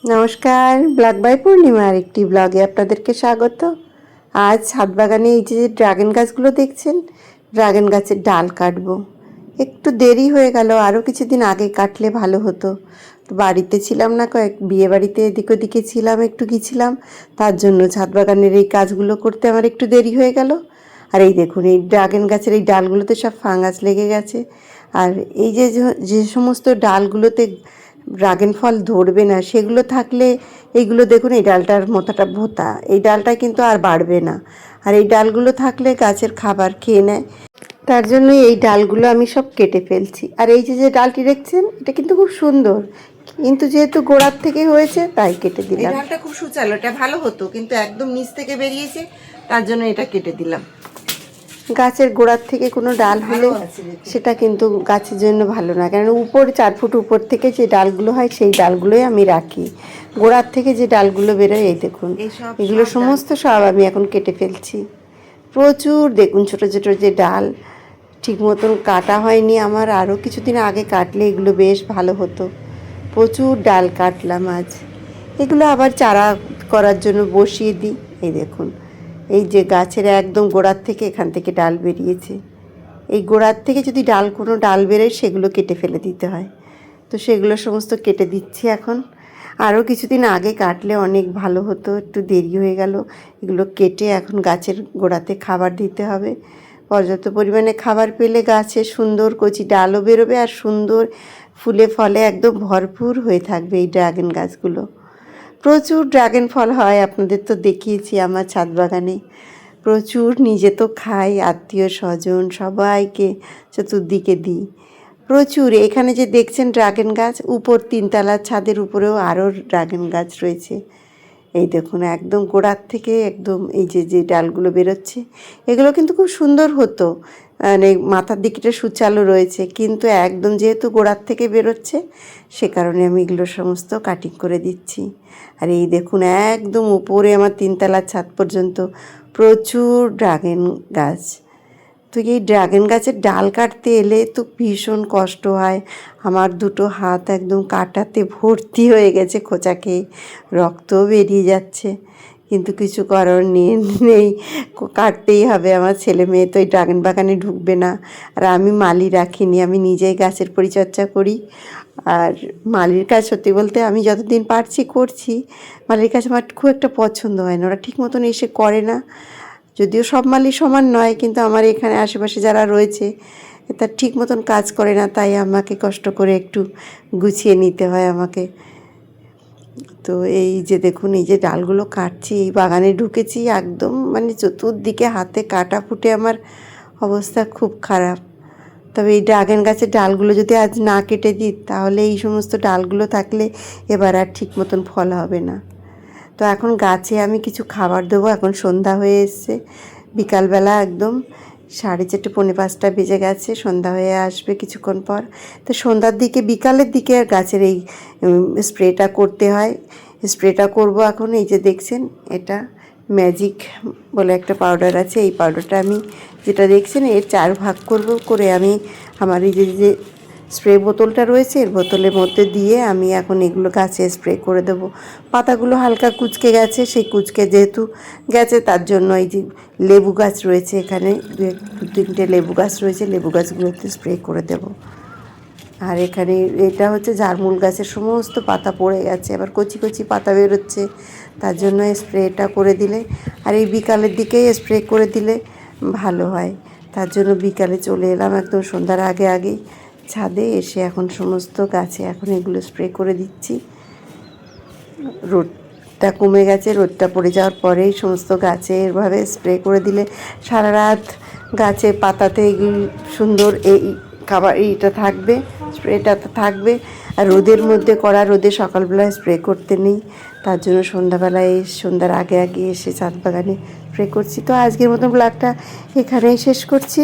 নমস্কার, blog by পূর্ণিমার একটি ব্লগে আপনাদেরকে স্বাগত। আজ ছাদ বাগানে এই যে ড্রাগন গাছগুলো দেখছেন, ড্রাগন গাছের ডাল কাটবো। একটু দেরি হয়ে গেল, আরও কিছুদিন আগে কাটলে ভালো হতো। বাড়িতে ছিলাম না, বিয়ে বাড়িতে এদিক ওদিকে ছিলাম, একটু গিয়েছিলাম, তার জন্য ছাদ বাগানের এই কাজগুলো করতে আমার একটু দেরি হয়ে গেল। আর এই দেখুন, এই ড্রাগন গাছের এই ডালগুলোতে সব ফাঙ্গাস লেগে গেছে। আর এই যে যে সমস্ত ডালগুলোতে ড্রাগন ফল ধরবে না, সেগুলো থাকলে এইগুলো দেখুন, এই ডালটার মোটাটা ভোঁতা, এই ডালটা কিন্তু আর বাড়বে না। আর এই ডালগুলো থাকলে গাছের খাবার খেয়ে নেয়, তার জন্য এই ডালগুলো আমি সব কেটে ফেলছি। আর এই যে যে ডালটি দেখছেন, এটা কিন্তু খুব সুন্দর, কিন্তু যেহেতু গোড়ার থেকে হয়েছে তাই কেটে দিলাম। এই ডালটা খুব সুচালো, এটা ভালো হতো, কিন্তু একদম নিচ থেকে বেরিয়েছে, তার জন্য এটা কেটে দিলাম। গাছের গোড়ার থেকে কোনো ডাল হলে সেটা কিন্তু গাছের জন্য ভালো না, কারণ উপর 4 ফুট উপর থেকে যে ডালগুলো হয় সেই ডালগুলোই আমি রাখি। গোড়ার থেকে যে ডালগুলো বেরোয়, এই দেখুন, এগুলো সমস্ত সব আমি এখন কেটে ফেলছি। প্রচুর দেখুন ছোটো ছোটো যে ডাল, ঠিক মতন কাটা হয়নি আমার, আরও কিছুদিন আগে কাটলে এগুলো বেশ ভালো হতো। প্রচুর ডাল কাটলাম আজ। এগুলো আবার চারা করার জন্য বসিয়ে দিই। এই দেখুন, এই যে গাছের একদম গোড়ার থেকে এখান থেকে ডাল বেরিয়েছে, এই গোড়ার থেকে যদি কোনো ডাল বেরোয় সেগুলো কেটে ফেলে দিতে হয়। তো সেগুলো সমস্ত কেটে দিচ্ছি এখন। আরও কিছুদিন আগে কাটলে অনেক ভালো হতো, একটু দেরি হয়ে গেল। এগুলো কেটে এখন গাছের গোড়াতে খাবার দিতে হবে। পর্যাপ্ত পরিমাণে খাবার পেলে গাছে সুন্দর কচি ডালও বেরোবে, আর সুন্দর ফুলে ফলে একদম ভরপুর হয়ে থাকবে এই ড্রাগন গাছগুলো। প্রচুর ড্রাগন ফল হয়, আপনাদের তো দেখিয়েছি আমার ছাদ বাগানে। প্রচুর, নিজে তো খাই, আত্মীয় স্বজন সবাইকে চতুর্দিকে দিই। প্রচুর। এখানে যে দেখছেন ড্রাগন গাছ, উপর 3তলার ছাদের উপরেও আরও ড্রাগন গাছ রয়েছে। এই দেখুন, একদম গোড়ার থেকে একদম এই যে যে ডালগুলো বেরোচ্ছে, এগুলো কিন্তু খুব সুন্দর হতো, মানে মাথার দিকটা সুচালো রয়েছে, কিন্তু একদম যেহেতু গোড়ার থেকে বেরোচ্ছে, সে কারণে আমি এগুলো সমস্ত কাটিং করে দিচ্ছি। আর এই দেখুন, একদম উপরে আমার 3তলার ছাদ পর্যন্ত প্রচুর ড্রাগন গাছ। তো এই ড্রাগন গাছের ডাল কাটতে এলে তো ভীষণ কষ্ট হয়। আমার দুটো হাত একদম কাটাতে ভর্তি হয়ে গেছে, খোঁচা খেয়ে রক্তও বেরিয়ে যাচ্ছে, কিন্তু কিছু করার নেই, কাটতেই হবে। আমার ছেলে মেয়ে তো এই ড্রাগন বাগানে ঢুকবে না, আর আমি মালি রাখিনি, আমি নিজেই গাছের পরিচর্যা করি। আর মালির কাজ সত্যি বলতে আমি যতদিন পারছি করছি, মালির কাছে আমার খুব একটা পছন্দ হয় না, ওরা ঠিক মতন এসে করে না। যদিও সব মালি সমান নয়, কিন্তু আমার এখানে আশেপাশে যারা রয়েছে তার ঠিক মতন কাজ করে না, তাই আমাকে কষ্ট করে একটু গুছিয়ে নিতে হয় আমাকে। তো এই যে দেখুন, এই যে ডালগুলো কাটছি, এই বাগানে ঢুকেছি, একদম মানে চতুর্দিকে হাতে কাটা ফুটে আমার অবস্থা খুব খারাপ। তবে এই ড্রাগন গাছের ডালগুলো যদি আজ না কেটে দিই, তাহলে এই সমস্ত ডালগুলো থাকলে এবার আর ঠিক মতন ফল হবে না। তো এখন গাছে আমি কিছু খাবার দেবো। এখন সন্ধ্যা হয়ে এসছে, বিকালবেলা একদম 4:30 পৌনে 5টা বেজে গেছে, সন্ধ্যা হয়ে আসবে কিছুক্ষণ পর। তো সন্ধ্যার দিকে, বিকালের দিকে গাছের এই স্প্রেটা করতে হয়। স্প্রেটা করব এখন। এই যে দেখছেন, এটা ম্যাজিক বলে একটা পাউডার আছে, এই পাউডারটা আমি যেটা দেখছেন এর 4 ভাগ করব, করে আমি আমার এই যে স্প্রে বোতলটা রয়েছে, এর বোতলের মধ্যে দিয়ে আমি এখন এগুলো গাছে স্প্রে করে দেবো। পাতাগুলো হালকা কুঁচকে গেছে, সেই কুঁচকে যেহেতু গেছে, তার জন্য এই যে লেবু গাছ রয়েছে এখানে, 2-3টে লেবু গাছ রয়েছে, লেবু গাছগুলোতে স্প্রে করে দেব। আর এখানে এটা হচ্ছে জারমুল গাছের সমস্ত পাতা পড়ে গেছে, আবার কচি কচি পাতা বেরোচ্ছে, তার জন্য স্প্রেটা করে দিলে, আর এই বিকালের দিকেই স্প্রে করে দিলে ভালো হয়। তার জন্য বিকালে চলে এলাম একদম সন্ধ্যার আগেই ছাদে এসে, এখন সমস্ত গাছে এখন এগুলো স্প্রে করে দিচ্ছি। রোদটা কমে গেছে, রোদটা পড়ে যাওয়ার পরেই সমস্ত গাছে এভাবে স্প্রে করে দিলে সারা রাত গাছে পাতাতে সুন্দর এই খাবার এইটা থাকবে, স্প্রেটা থাকবে। আর রোদের মধ্যে করা, রোদে সকালবেলায় স্প্রে করতে নেই, তার জন্য সন্ধ্যাবেলায় সন্ধ্যার আগে এসে ছাদ বাগানে স্প্রে করছি। তো আজকের মতন ব্লগটা এখানেই শেষ করছি।